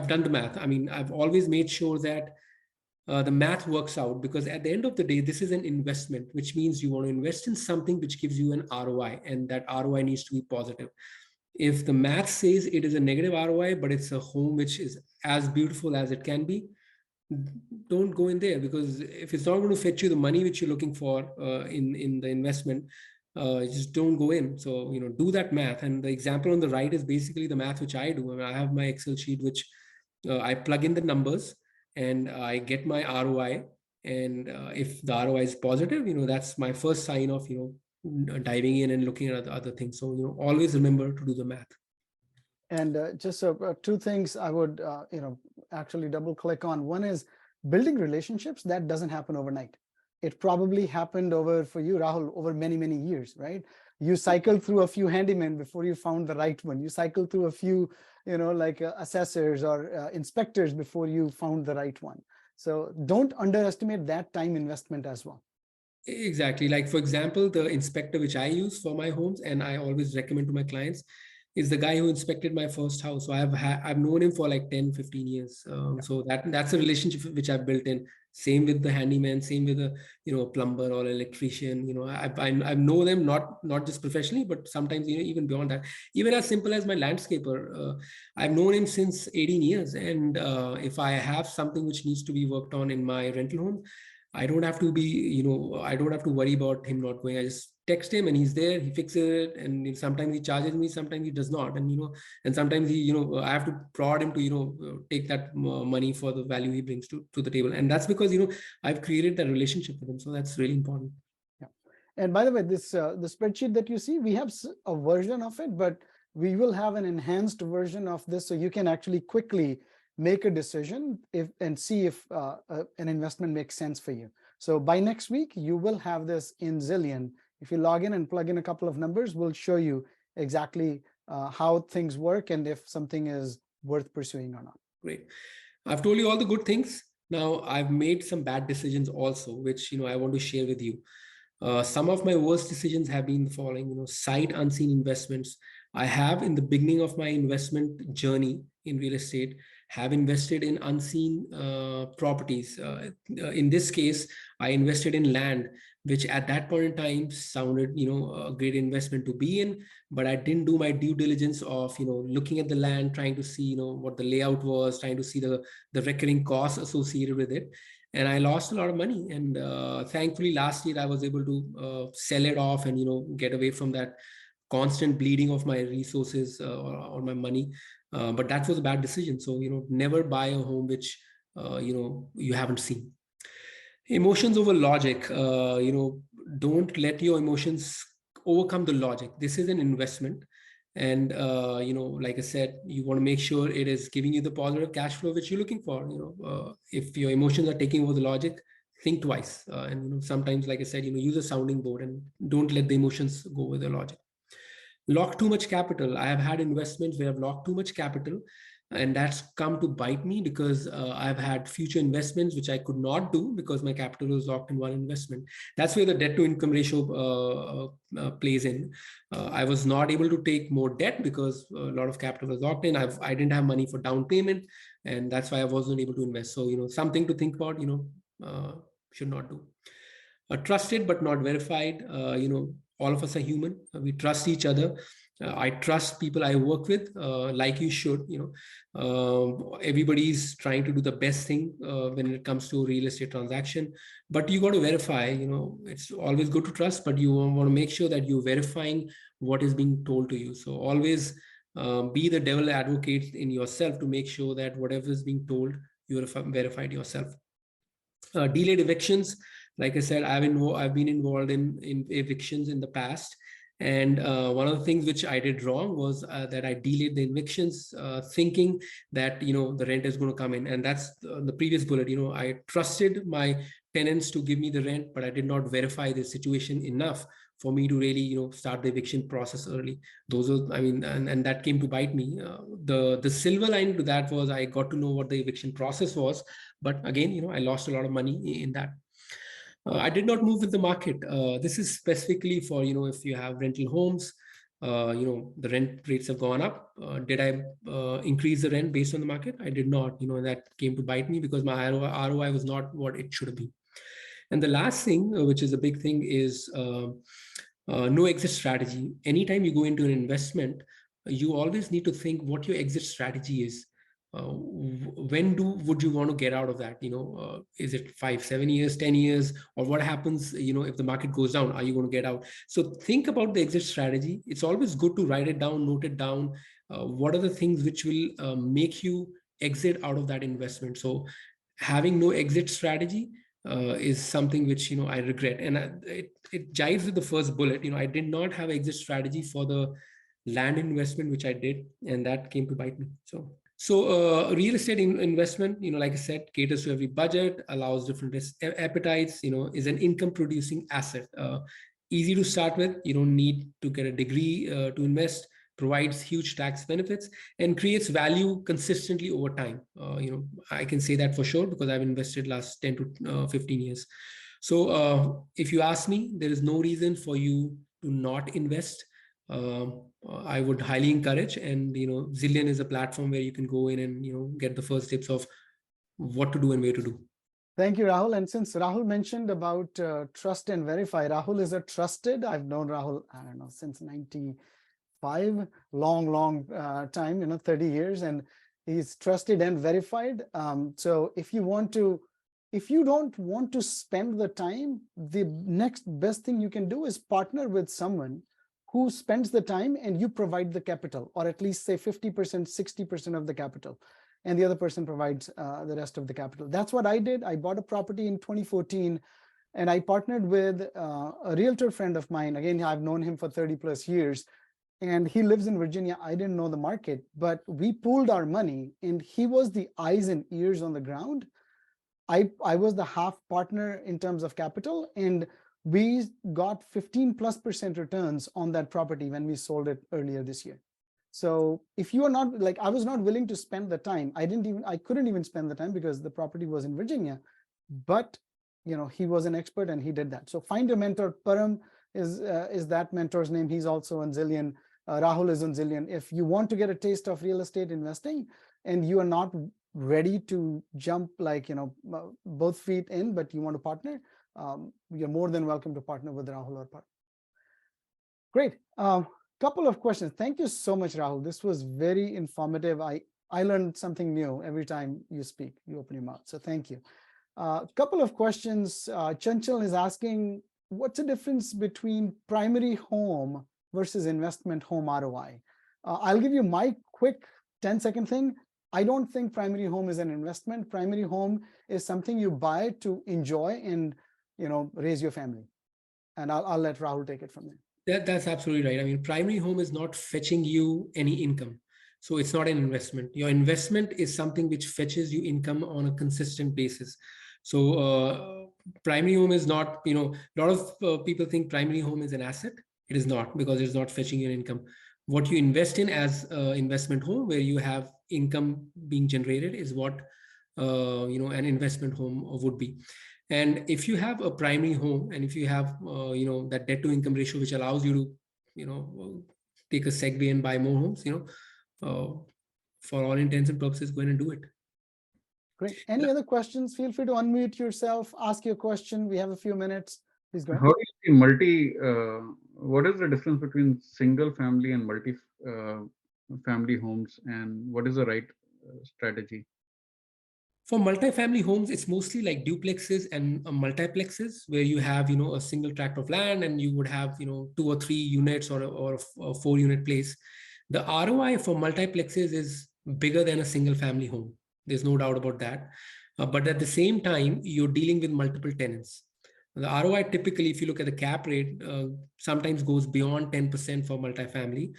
done the math. I mean, I've always made sure that the math works out, because at the end of the day, this is an investment, which means you want to invest in something which gives you an ROI, and that ROI needs to be positive. If the math says it is a negative ROI, but it's a home which is as beautiful as it can be, don't go in there, because if it's not going to fetch you the money which you're looking for in the investment, just don't go in. So do that math. And the example on the right is basically the math which I do. I mean, I have my Excel sheet which I plug in the numbers, and I get my ROI. And if the ROI is positive, that's my first sign of diving in and looking at other things. So always remember to do the math. And just two things I would actually double click on. One is building relationships. That doesn't happen overnight. It probably happened for you, Rahul, over many years, right? You cycled through a few handymen before you found the right one. You cycled through a few assessors or inspectors before you found the right one. So don't underestimate that time investment as well. Exactly. Like, for example, the inspector which I use for my homes, and I always recommend to my clients, is the guy who inspected my first house. So I've known him for like 10-15 years. So that's a relationship which I've built in. Same with the handyman, same with a plumber or electrician. I know them not just professionally, but sometimes even beyond that. Even as simple as my landscaper, I've known him since 18 years. And if I have something which needs to be worked on in my rental home, I don't have to I don't have to worry about him not going. I just text him and he's there, he fixes it. And sometimes he charges me, sometimes he does not. And sometimes I have to prod him to, take that money for the value he brings to the table. And that's because, I've created that relationship with him. So that's really important. Yeah. And by the way, this, the spreadsheet that you see, we have a version of it, but we will have an enhanced version of this. So you can actually quickly make a decision and see if an investment makes sense for you. So by next week, you will have this in Zillion. If you log in and plug in a couple of numbers, we'll show you exactly how things work and if something is worth pursuing or not. Great. I've told you all the good things. Now I've made some bad decisions also, which I want to share with you. Some of my worst decisions have been the following, sight unseen investments. I have, in the beginning of my investment journey in real estate, have invested in unseen properties. In this case, I invested in land which at that point in time sounded, a great investment to be in. But I didn't do my due diligence of, looking at the land, trying to see, what the layout was, trying to see the recurring costs associated with it. And I lost a lot of money. And thankfully, last year I was able to sell it off and, get away from that constant bleeding of my resources or my money. But that was a bad decision. So, never buy a home which, you haven't seen. Emotions over logic. Don't let your emotions overcome the logic. This is an investment. And, like I said, you want to make sure it is giving you the positive cash flow which you're looking for. If your emotions are taking over the logic, think twice. And, sometimes, like I said, use a sounding board and don't let the emotions go with the logic. Lock too much capital. I have had investments where I've locked too much capital, and that's come to bite me because I've had future investments which I could not do because my capital was locked in one investment. That's where the debt to income ratio plays in. I was not able to take more debt because a lot of capital was locked in. I didn't have money for down payment, and that's why I wasn't able to invest. So, something to think about, should not do. Trusted but not verified. All of us are human. We trust each other. I trust people I work with, like you should. Everybody's trying to do the best thing when it comes to real estate transaction, but you got to verify. It's always good to trust, but you want to make sure that you're verifying what is being told to you. So always be the devil advocate in yourself to make sure that whatever is being told, you have verified yourself. Delayed evictions. Like I said, I've been involved in evictions in the past. And one of the things which I did wrong was that I delayed the evictions, thinking that, the rent is going to come in. And that's the previous bullet. I trusted my tenants to give me the rent, but I did not verify the situation enough for me to really, start the eviction process early. Those are, and that came to bite me. The silver line to that was I got to know what the eviction process was. But again, I lost a lot of money in that. I did not move with the market. This is specifically for, if you have rental homes, the rent rates have gone up. Did I increase the rent based on the market? I did not. That came to bite me because my ROI was not what it should have been. And the last thing, which is a big thing, is no exit strategy. Anytime you go into an investment, you always need to think what your exit strategy is. When would you want to get out of that? Is it 5, 7 years, 10 years, or what happens, if the market goes down, are you going to get out? So think about the exit strategy. It's always good to write it down, note it down. What are the things which will make you exit out of that investment? So having no exit strategy is something which, I regret. And it jives with the first bullet. I did not have an exit strategy for the land investment, which I did, and that came to bite me. So real estate investment, like I said, caters to every budget, allows different risk appetites, is an income producing asset. Easy to start with. You don't need to get a degree to invest, provides huge tax benefits, and creates value consistently over time. I can say that for sure because I've invested last 10 to 15 years. So if you ask me, there is no reason for you to not invest. I would highly encourage, and Zillion is a platform where you can go in and get the first tips of what to do and where to do. Thank you, Rahul. And since Rahul mentioned about trust and verify, Rahul is a trusted. I've known Rahul, I don't know, since 95, long time, 30 years, and he's trusted and verified. So if you don't want to spend the time, the next best thing you can do is partner with someone who spends the time and you provide the capital, or at least say 50%, 60% of the capital, and the other person provides the rest of the capital. That's what I did. I bought a property in 2014 and I partnered with a realtor friend of mine. Again, I've known him for 30 plus years and he lives in Virginia. I didn't know the market, but we pooled our money and he was the eyes and ears on the ground. I was the half partner in terms of capital, and we got 15+% returns on that property when we sold it earlier this year. So if you are not, like, I was not willing to spend the time. I couldn't even spend the time because the property was in Virginia, but he was an expert and he did that. So find a mentor. Param is that mentor's name. He's also on Zillion. Rahul is on Zillion. If you want to get a taste of real estate investing and you are not ready to jump both feet in, but you want to partner, you're more than welcome to partner with Rahul or partner. Great. Couple of questions. Thank you so much, Rahul. This was very informative. I learned something new every time you speak, you open your mouth. So thank you. Couple of questions. Chanchal is asking, what's the difference between primary home versus investment home ROI? I'll give you my quick 10-second thing. I don't think primary home is an investment. Primary home is something you buy to enjoy and raise your family. And I'll let Rahul take it from there. That's absolutely right. I mean, primary home is not fetching you any income. So it's not an investment. Your investment is something which fetches you income on a consistent basis. So primary home is not, a lot of people think primary home is an asset. It is not, because it's not fetching you an income. What you invest in as investment home, where you have income being generated, is what an investment home would be. And if you have a primary home, and if you have that debt to income ratio, which allows you to take a segue and buy more homes, for all intents and purposes, go and do it. Great. Any other questions? Feel free to unmute yourself, ask your question. We have a few minutes. Please go ahead. How do you see what is the difference between single family and multi family homes, and what is the right strategy? For multifamily homes, it's mostly like duplexes and multiplexes, where you have, a single tract of land, and you would have, 2 or 3 units or a 4-unit place. The ROI for multiplexes is bigger than a single family home. There's no doubt about that. But at the same time, you're dealing with multiple tenants. The ROI typically, if you look at the cap rate, sometimes goes beyond 10% for multifamily.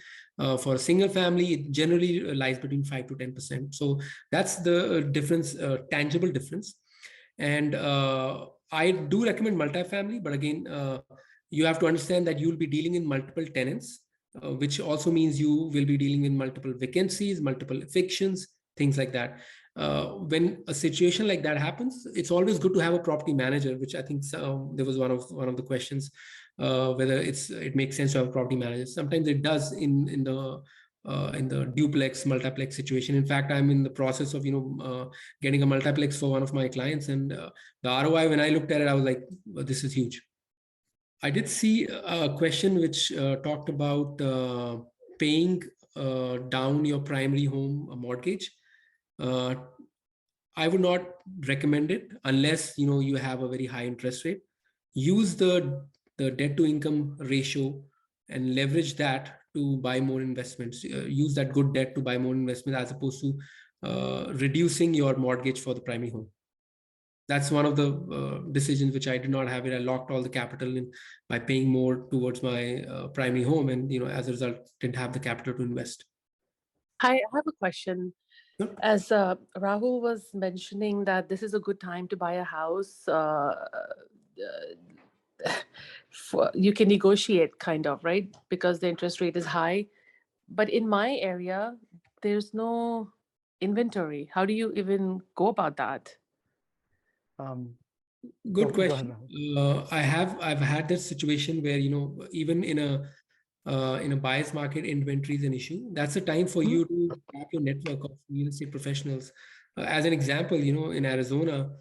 For a single family, it generally lies between 5 to 10%. So that's the difference, tangible difference. And I do recommend multifamily, but again, you have to understand that you'll be dealing in multiple tenants, which also means you will be dealing with multiple vacancies, multiple evictions, things like that. When a situation like that happens, it's always good to have a property manager, which I think there was one of the questions, whether it makes sense to have a property manager. Sometimes it does in the duplex multiplex situation. In fact, I'm in the process of getting a multiplex for one of my clients, and the ROI, when I looked at it, I was like, well, this is huge. I did see a question which talked about paying down your primary home mortgage. I would not recommend it unless you have a very high interest rate. Use the debt to income ratio and leverage that to buy more investments. Use that good debt to buy more investment, as opposed to reducing your mortgage for the primary home. That's one of the decisions which I did not have it. I locked all the capital in by paying more towards my primary home, and as a result, didn't have the capital to invest. Hi, I have a question. Sure. As Rahul was mentioning that this is a good time to buy a house, you can negotiate kind of, right? Because the interest rate is high. But in my area, there's no inventory. How do you even go about that? Good Go ahead, question. Rahul. I've had this situation where even in a buyer's market, inventory is an issue. That's a time for you to tap your network of real estate professionals. As an example, in Arizona,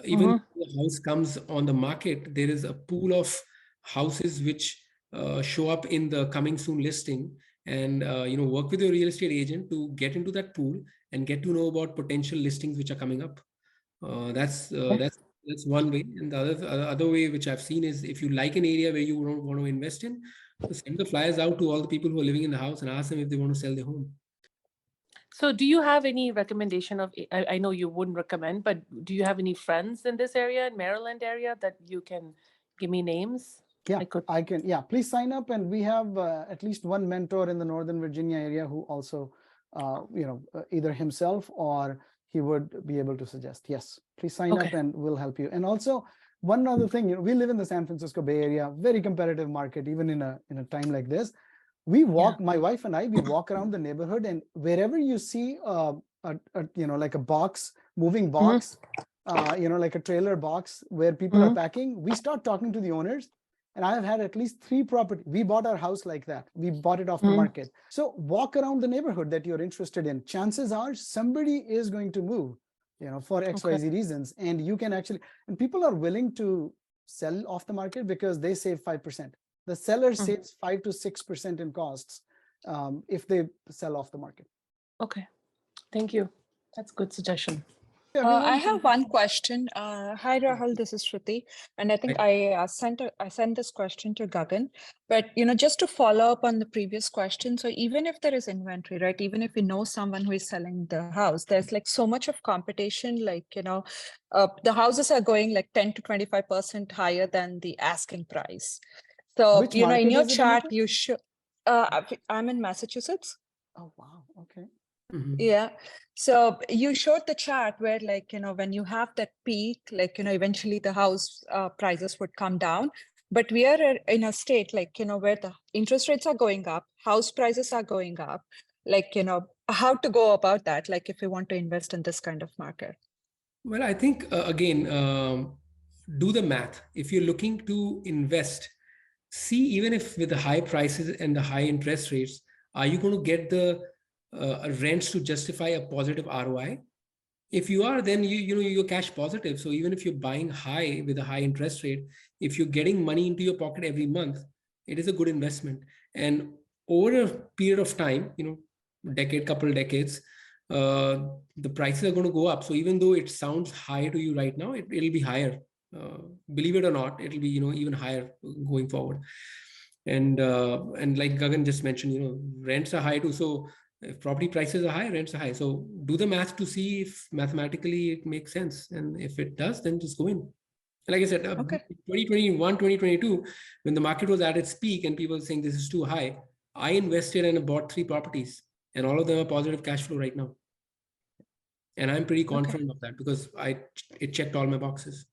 even if the house comes on the market, there is a pool of houses which show up in the coming soon listing, and work with your real estate agent to get into that pool and get to know about potential listings which are coming up. That's one way. And the other way which I've seen is, if you like an area where you don't want to invest in, so send the flyers out to all the people who are living in the house and ask them if they want to sell their home. So do you have any recommendation of, I know you wouldn't recommend, but do you have any friends in this area, in Maryland area, that you can give me names? Yeah, I can. Yeah, please sign up. And we have at least one mentor in the Northern Virginia area who also, either himself or he would be able to suggest. Yes, please sign up and we'll help you. And also, one other thing, we live in the San Francisco Bay Area, very competitive market, even in a time like this. We walk, my wife and I, we walk around the neighborhood, and wherever you see like a box, moving box, like a trailer box where people are packing, we start talking to the owners. And I have had at least 3 properties. We bought our house like that. We bought it off the market. So walk around the neighborhood that you're interested in. Chances are somebody is going to move, for XYZ reasons. And you can actually, and people are willing to sell off the market because they save 5%. The seller Mhm. saves 5 to 6% in costs if they sell off the market. Okay. Thank you. That's a good suggestion. I Everyone have can- one question. Hi, Rahul. This is Shruti, and I think I sent this question to Gagan. But just to follow up on the previous question, so even if there is inventory, right? Even if we know someone who is selling the house, there's like so much of competition. Like the houses are going like 10 to 25% higher than the asking price. So Which in market your is it, chart, Anita? you should. I'm in Massachusetts. Oh, wow. Okay. Mhm. Yeah. So you showed the chart where like, when you have that peak, like, eventually the house prices would come down. But we are in a state like, where the interest rates are going up, house prices are going up. Like, how to go about that? Like if you want to invest in this kind of market. Well, I think again, do the math. If you're looking to invest, see even if with the high prices and the high interest rates, are you going to get the rents to justify a positive ROI? If you are, then you're cash positive. So even if you're buying high with a high interest rate, if you're getting money into your pocket every month, it is a good investment. And over a period of time, decade, couple decades, the prices are going to go up. So even though it sounds high to you right now, it'll be higher. Believe it or not, it'll be even higher going forward. And like Gagan just mentioned, rents are high too. So if property prices are high, rents are high. So do the math to see if mathematically it makes sense. And if it does, then just go in. Like I said, Okay. 2021, 2022, when the market was at its peak and people were saying this is too high, I invested and bought 3 properties, and all of them are positive cash flow right now. And I'm pretty confident of that because it checked all my boxes.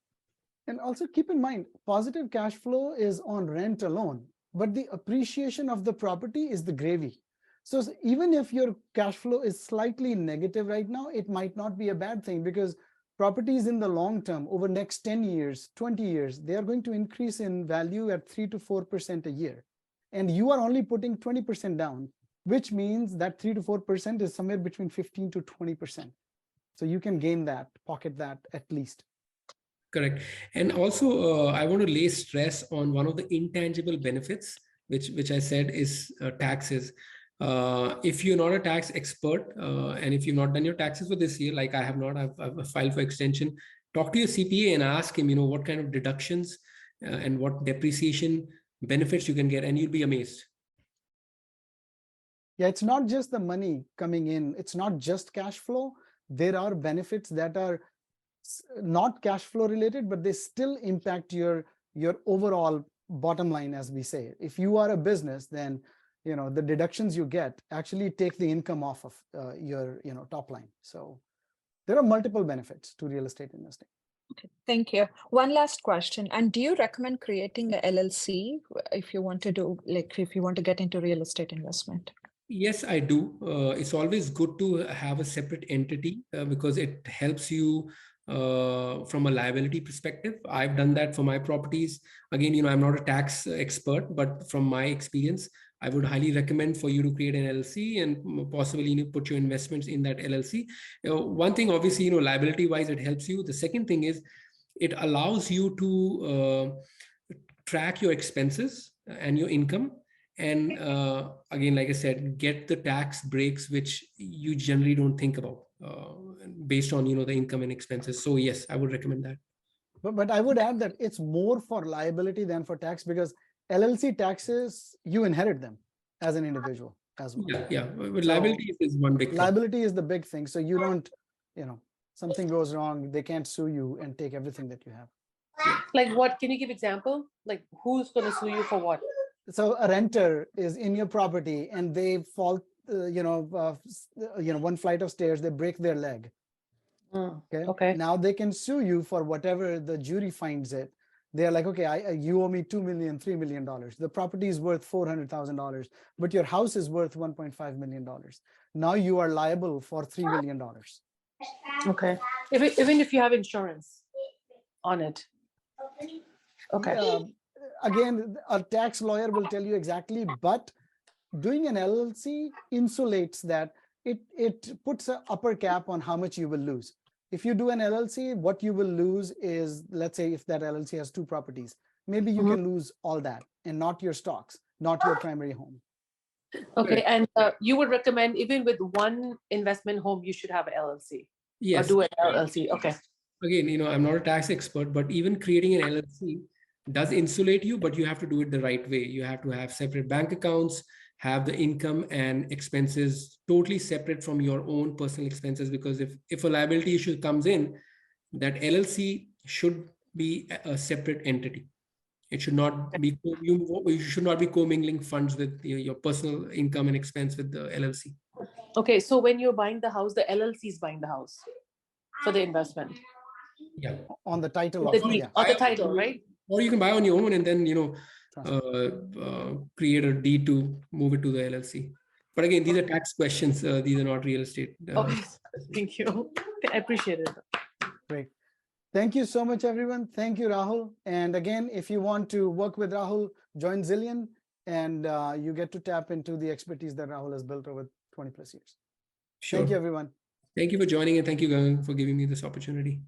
And also keep in mind, positive cash flow is on rent alone, but the appreciation of the property is the gravy. So even if your cash flow is slightly negative right now, it might not be a bad thing because properties in the long term, over next 10 years, 20 years, they are going to increase in value at 3 to 4% a year. And you are only putting 20% down, which means that 3 to 4% is somewhere between 15 to 20%. So you can gain that, pocket that at least. Correct. And also, I want to lay stress on one of the intangible benefits, which I said is taxes. If you're not a tax expert and if you've not done your taxes for this year, like I have not, I've filed for extension, talk to your CPA and ask him, what kind of deductions and what depreciation benefits you can get, and you'll be amazed. Yeah, it's not just the money coming in. It's not just cash flow. There are benefits that are not cash flow related, but they still impact your overall bottom line, as we say. If you are a business, then the deductions you get actually take the income off of your top line. So there are multiple benefits to real estate investing. Okay, thank you. One last question. And do you recommend creating a LLC if you want to get into real estate investment? Yes, I do. It's always good to have a separate entity because it helps you from a liability perspective. I've done that for my properties. Again, I'm not a tax expert, but from my experience, I would highly recommend for you to create an LLC and possibly put your investments in that LLC. One thing, obviously, liability wise, it helps you. The second thing is it allows you to track your expenses and your income. And again, like I said, get the tax breaks, which you generally don't think about based on, the income and expenses. So yes, I would recommend that. But I would add that it's more for liability than for tax because LLC taxes, you inherit them as an individual as well. Yeah. But liability is one big thing. Liability is the big thing. So you don't, something goes wrong, they can't sue you and take everything that you have. Like what? Can you give example? Like who's going to sue you for what? So a renter is in your property and they fall, one flight of stairs, they break their leg. Okay. Now they can sue you for whatever the jury finds it. They're like, okay, you owe me $2 million, $3 million. The property is worth $400,000, but your house is worth $1.5 million. Now you are liable for $3 million. Okay. Even if you have insurance on it. Okay. Again, a tax lawyer will tell you exactly, but doing an LLC insulates that. It puts an upper cap on how much you will lose. if you do an LLC, what you will lose is, let's say if that LLC has 2 properties, maybe you can lose all that and not your stocks, not your primary home. Okay, and you would recommend even with one investment home, you should have an LLC Yes. or do an LLC. Okay. Again, I'm not a tax expert, but even creating an LLC does insulate you, but you have to do it the right way. You have to have separate bank accounts, have the income and expenses totally separate from your own personal expenses, because if a liability issue comes in, that LLC should be a separate entity. It should not be, you should not be commingling funds with your personal income and expense with the LLC. Okay, so when you're buying the house, the LLC is buying the house for the investment. Yeah. On the title of The it, deed, yeah. or the title, right? Or you can buy on your own and then, create a deed to move it to the LLC. But again, these are tax questions. These are not real estate. Okay, thank you. I appreciate it. Great. Thank you so much, everyone. Thank you, Rahul. And again, if you want to work with Rahul, join Zillion, and you get to tap into the expertise that Rahul has built over 20 plus years. Sure. Thank you, everyone. Thank you for joining, and thank you, Gagan, for giving me this opportunity.